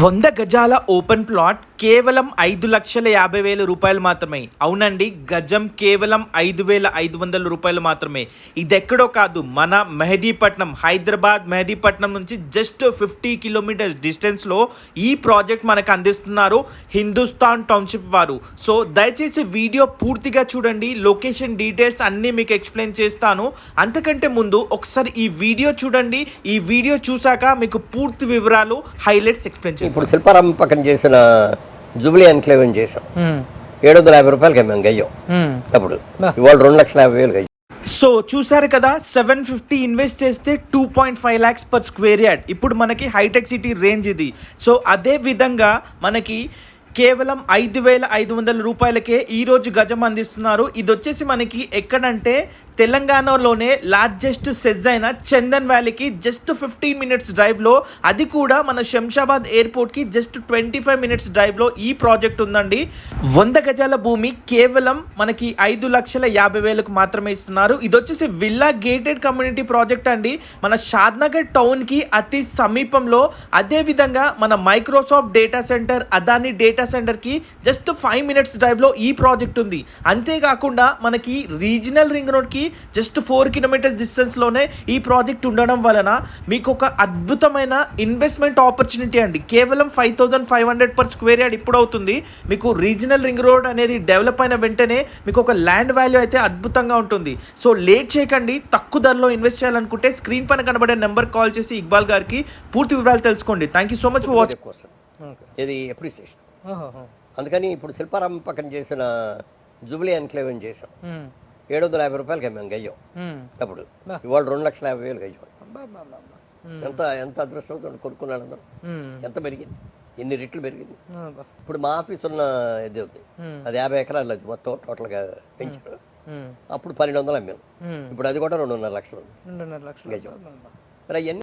100 గజాల open plot కేవలం 5,50,000 రూపాయలు మాత్రమే. అవునండి, గజం కేవలం 5,500 రూపాయలు మాత్రమే. ఇది ఎక్కడో కాదు, మన మెహదీపట్నం, హైదరాబాద్ మెహదీపట్నం నుంచి జస్ట్ 50 కిలోమీటర్స్ డిస్టెన్స్లో ఈ ప్రాజెక్ట్ మనకు అందిస్తున్నారు హిందుస్థాన్ టౌన్షిప్ వారు. సో దయచేసి వీడియో పూర్తిగా చూడండి, లొకేషన్ డీటెయిల్స్ అన్నీ మీకు ఎక్స్ప్లెయిన్ చేస్తాను. అంతకంటే ముందు ఒకసారి ఈ వీడియో చూడండి. ఈ వీడియో చూసాక మీకు పూర్తి వివరాలు, హైలైట్స్ ఎక్స్ప్లెయిన్ చేస్తాను. ఇప్పుడు శిల్పారామం పక్కన చేసిన జూబ్లీ ఎన్క్లేవ్ అని చేసాం. 750 రూపాయలకి అమ్మాం గయ్యం. అప్పుడు ఇవాళ 2,50,000 గయ్యం. సో చూసారు కదా, 750 ఇన్వెస్ట్ చేస్తే 2.5 lakhs పర్ స్క్వేర్ యార్డ్. ఇప్పుడు మనకి హైటెక్ సిటీ రేంజ్ ఇది. సో అదే విధంగా మనకి కేవలం 5,500 రూపాయలకే ఈరోజు గజం అందిస్తున్నారు. ఇది వచ్చేసి మనకి ఎక్కడంటే తెలంగాణలోనే లార్జెస్ట్ సెజ్ అయిన చందన్ వ్యాలీకి జస్ట్ 15 minutes డ్రైవ్లో, అది కూడా మన శంషాబాద్ ఎయిర్పోర్ట్కి జస్ట్ 25 minutes డ్రైవ్లో ఈ ప్రాజెక్ట్ ఉందండి. 100 గజాల భూమి కేవలం మనకి 5,50,000కు మాత్రమే ఇస్తున్నారు. ఇది వచ్చేసి విల్లా గేటెడ్ కమ్యూనిటీ ప్రాజెక్ట్ అండి, మన షాద్నగర్ టౌన్కి అతి సమీపంలో. అదేవిధంగా మన Microsoft data centre, Adani data సెంటర్కి జస్ట్ 5 minutes డ్రైవ్లో ఈ ప్రాజెక్ట్ ఉంది. అంతేకాకుండా మనకి రీజనల్ రింగ్ రోడ్కి జస్ట్ 4 kilometers డిస్టెన్స్లోనే ఈ ప్రాజెక్ట్ ఉండడం వలన మీకు ఒక అద్భుతమైన ఇన్వెస్ట్మెంట్ ఆపర్చునిటీ అండి. కేవలం 5,500 పర్ స్క్వేర్ యార్డ్ ఇప్పుడు అవుతుంది. మీకు రీజనల్ రింగ్ రోడ్ అనేది డెవలప్ అయిన వెంటనే మీకు ఒక ల్యాండ్ వాల్యూ అయితే అద్భుతంగా ఉంటుంది. సో లేట్ చేయకండి, తక్కువ ధరలో ఇన్వెస్ట్ చేయాలనుకుంటే స్క్రీన్ పైన కనబడే నెంబర్ కాల్ చేసి ఇక్బాల్ గారికి పూర్తి వివరాలు తెలుసుకోండి. Thank you so much for watching. ఇది అప్రిసియేషన్. అందుకని ఇప్పుడు శిల్పారామం పక్కన చేసిన జూబ్లీ ఎన్క్లేవ్ అని చేసాం. 750 రూపాయలకి అమ్మాం గయ్యం. అప్పుడు ఇవాళ 2,50,000 గయ్యం. ఎంత ఎంత అదృష్టం కొనుక్కున్నాడు అందరూ. ఎంత పెరిగింది, ఎన్ని రెట్లు పెరిగింది. ఇప్పుడు మా ఆఫీస్ ఉన్న ఇది ఉంది, అది 50 ఎకరాలు, అది మొత్తం టోటల్గా పెంచారు. అప్పుడు 1,200 అమ్మాం. ఇప్పుడు అది కూడా 2,50,000 గజం. మరి అవన్నీ